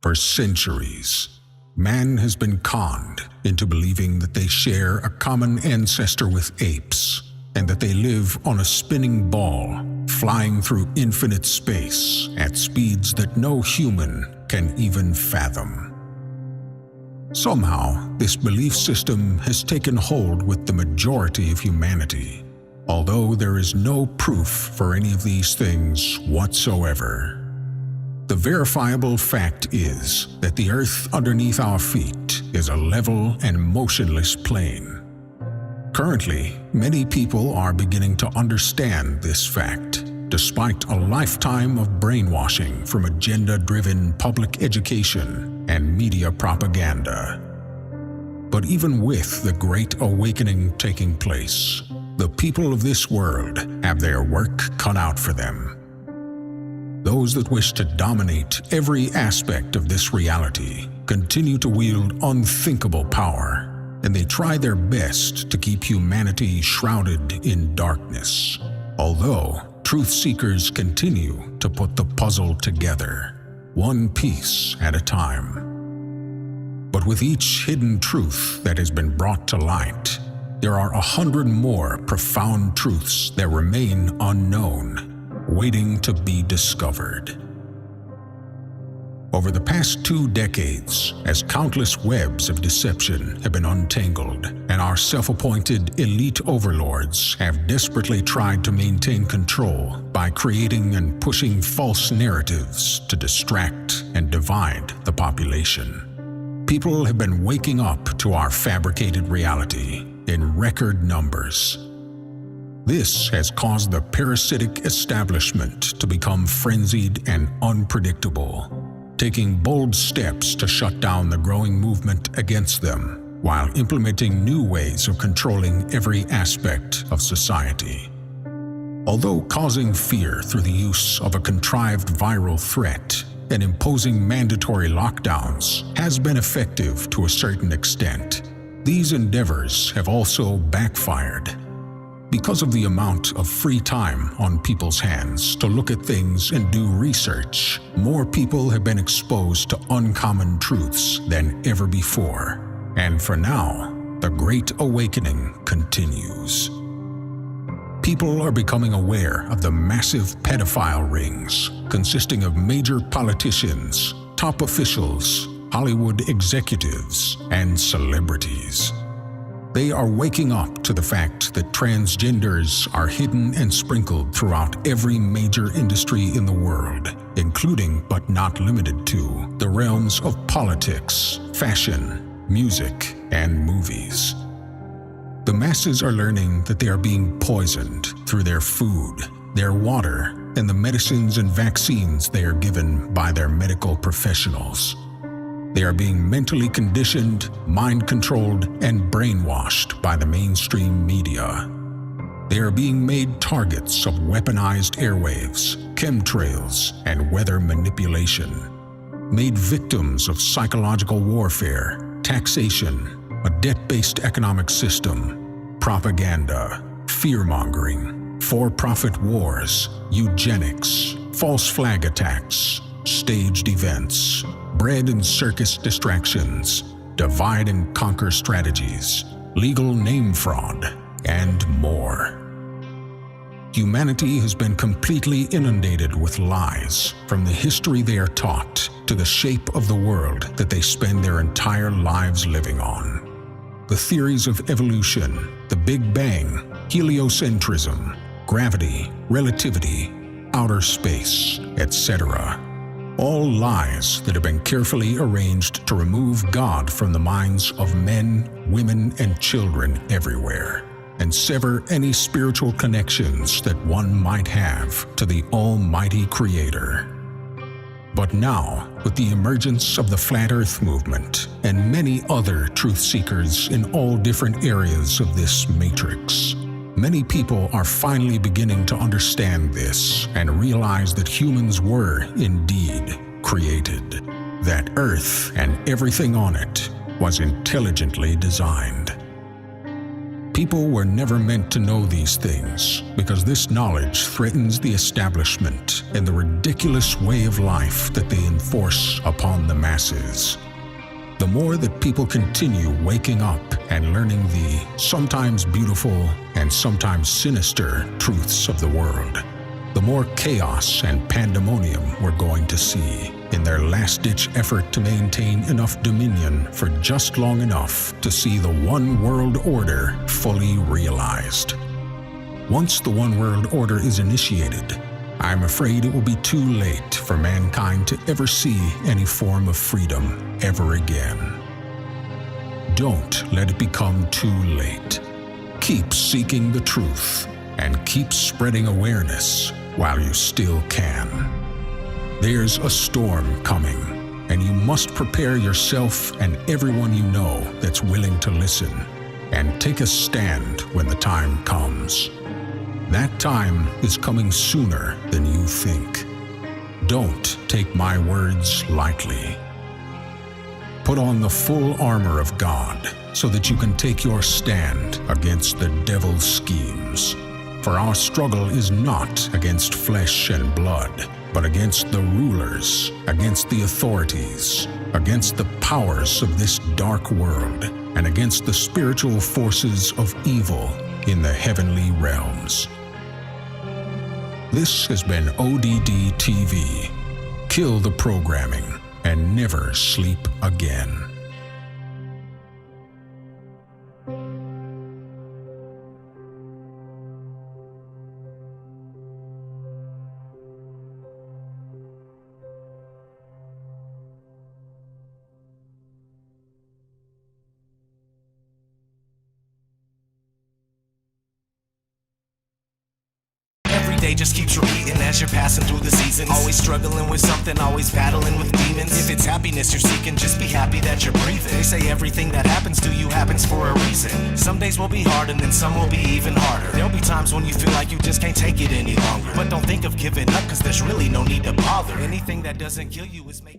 For centuries, man has been conned into believing that they share a common ancestor with apes, and that they live on a spinning ball, flying through infinite space at speeds that no human can even fathom. Somehow, this belief system has taken hold with the majority of humanity, although there is no proof for any of these things whatsoever. The verifiable fact is that the earth underneath our feet is a level and motionless plane. Currently, many people are beginning to understand this fact, despite a lifetime of brainwashing from agenda-driven public education and media propaganda. But even with the Great Awakening taking place, the people of this world have their work cut out for them. Those that wish to dominate every aspect of this reality continue to wield unthinkable power, and they try their best to keep humanity shrouded in darkness, although truth seekers continue to put the puzzle together, one piece at a time. But with each hidden truth that has been brought to light, there are 100 more profound truths that remain unknown, waiting to be discovered. Over the past 2 decades, as countless webs of deception have been untangled, and our self-appointed elite overlords have desperately tried to maintain control by creating and pushing false narratives to distract and divide the population, people have been waking up to our fabricated reality in record numbers. This has caused the parasitic establishment to become frenzied and unpredictable, taking bold steps to shut down the growing movement against them, while implementing new ways of controlling every aspect of society. Although causing fear through the use of a contrived viral threat and imposing mandatory lockdowns has been effective to a certain extent, these endeavors have also backfired. Because of the amount of free time on people's hands to look at things and do research, more people have been exposed to uncommon truths than ever before. And for now, the Great Awakening continues. People are becoming aware of the massive pedophile rings consisting of major politicians, top officials, Hollywood executives, and celebrities. They are waking up to the fact that transgenders are hidden and sprinkled throughout every major industry in the world, including but not limited to the realms of politics, fashion, music, and movies. The masses are learning that they are being poisoned through their food, their water, and the medicines and vaccines they are given by their medical professionals. They are being mentally conditioned, mind-controlled, and brainwashed by the mainstream media. They are being made targets of weaponized airwaves, chemtrails, and weather manipulation. Made victims of psychological warfare, taxation, a debt-based economic system, propaganda, fear-mongering, for-profit wars, eugenics, false flag attacks, staged events, bread and circus distractions, divide and conquer strategies, legal name fraud, and more. Humanity has been completely inundated with lies, from the history they are taught to the shape of the world that they spend their entire lives living on. The theories of evolution, the Big Bang, heliocentrism, gravity, relativity, outer space, etc. All lies that have been carefully arranged to remove God from the minds of men, women, and children everywhere, and sever any spiritual connections that one might have to the Almighty Creator. But now, with the emergence of the Flat Earth movement and many other truth seekers in all different areas of this matrix, many people are finally beginning to understand this and realize that humans were indeed created, that Earth and everything on it was intelligently designed. People were never meant to know these things because this knowledge threatens the establishment and the ridiculous way of life that they enforce upon the masses. The more that people continue waking up and learning the sometimes beautiful and sometimes sinister truths of the world, the more chaos and pandemonium we're going to see in their last-ditch effort to maintain enough dominion for just long enough to see the one world order fully realized. Once the one world order is initiated, I'm afraid it will be too late for mankind to ever see any form of freedom ever again. Don't let it become too late. Keep seeking the truth and keep spreading awareness while you still can. There's a storm coming, and you must prepare yourself and everyone you know that's willing to listen, and take a stand when the time comes. That time is coming sooner than you think. Don't take my words lightly. Put on the full armor of God so that you can take your stand against the devil's schemes. For our struggle is not against flesh and blood, but against the rulers, against the authorities, against the powers of this dark world, and against the spiritual forces of evil in the heavenly realms. This has been ODD TV. Kill the programming and never sleep again. Day just keeps repeating as you're passing through the seasons. Always struggling with something, always battling with demons. If it's happiness you're seeking, just be happy that you're breathing. They say everything that happens to you happens for a reason. Some days will be hard and then some will be even harder. There'll be times when you feel like you just can't take it any longer. But don't think of giving up, cause there's really no need to bother. Anything that doesn't kill you is making